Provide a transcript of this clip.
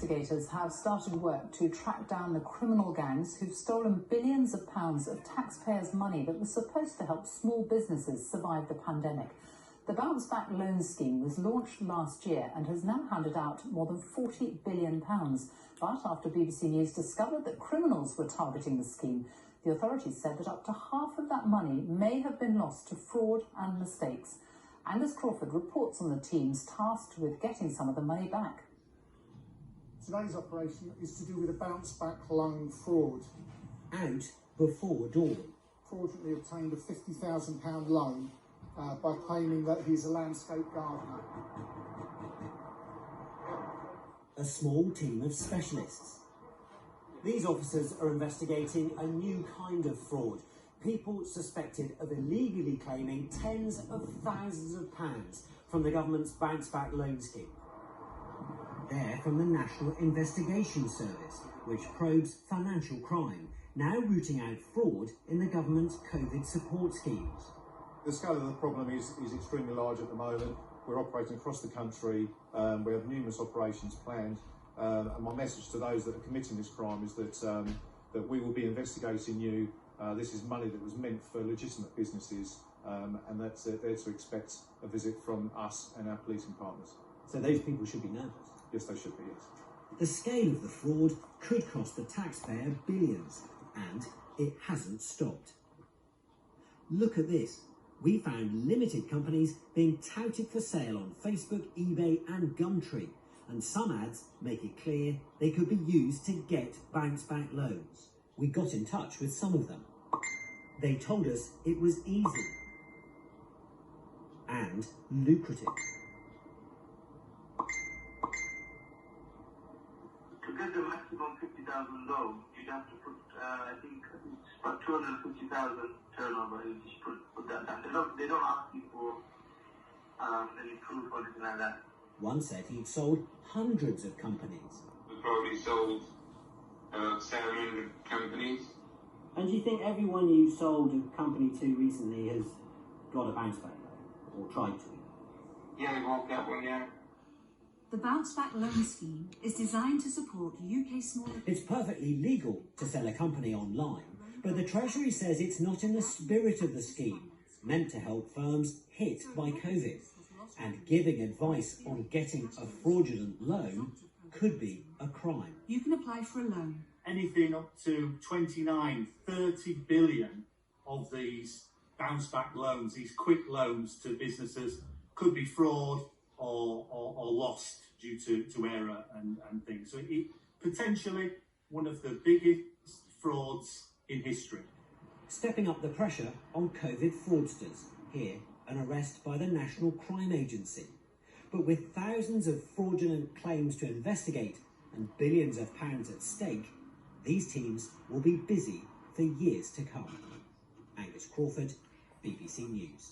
investigators have started work to track down the criminal gangs who've stolen billions of pounds of taxpayers' money that was supposed to help small businesses survive the pandemic. The Bounce Back Loan Scheme was launched last year and has now handed out more than £40 billion. But after BBC News discovered that criminals were targeting the scheme, the authorities said that up to half of that money may have been lost to fraud and mistakes. Angus Crawford reports on the teams tasked with getting some of the money back. Today's operation is to do with a bounce back loan fraud. Out before dawn. Fraudulently obtained a £50,000 loan by claiming that he's a landscape gardener. A small team of specialists. These officers are investigating a new kind of fraud. People suspected of illegally claiming tens of thousands of pounds from the government's Bounce Back Loan Scheme. They're from the National Investigation Service, which probes financial crime, now rooting out fraud in the government's COVID support schemes. The scale of the problem is extremely large at the moment. We're operating across the country. We have numerous operations planned. And my message to those that are committing this crime is that we will be investigating you. This is money that was meant for legitimate businesses, and that's they're to expect a visit from us and our policing partners. So those people should be nervous? Yes, they should be, yes. The scale of the fraud could cost the taxpayer billions, and it hasn't stopped. Look at this. We found limited companies being touted for sale on Facebook, eBay and Gumtree, and some ads make it clear they could be used to get bounce back loans. We got in touch with some of them. They told us it was easy and lucrative. To get the maximum 50,000 loan, you'd have to put, I think it's about 250,000 turnover. You just put that down. They don't ask you for any proof or anything like that. One said he'd sold hundreds of companies. We probably sold about 700 companies. And do you think everyone you sold a company to recently has got a bounce back loan, or tried to? Yeah, we walked that one, yeah. The Bounce Back Loan Scheme is designed to support UK small... It's perfectly legal to sell a company online, but the Treasury says it's not in the spirit of the scheme, meant to help firms hit by COVID. And giving advice on getting a fraudulent loan could be a crime. You can apply for a loan. Anything up to 29, 30 billion of these bounce back loans, these quick loans to businesses, could be fraud or lost due to error and things. So it potentially one of the biggest frauds in history. Stepping up the pressure on COVID fraudsters. Here, an arrest by the National Crime Agency. But with thousands of fraudulent claims to investigate and billions of pounds at stake, these teams will be busy for years to come. Angus Crawford, BBC News.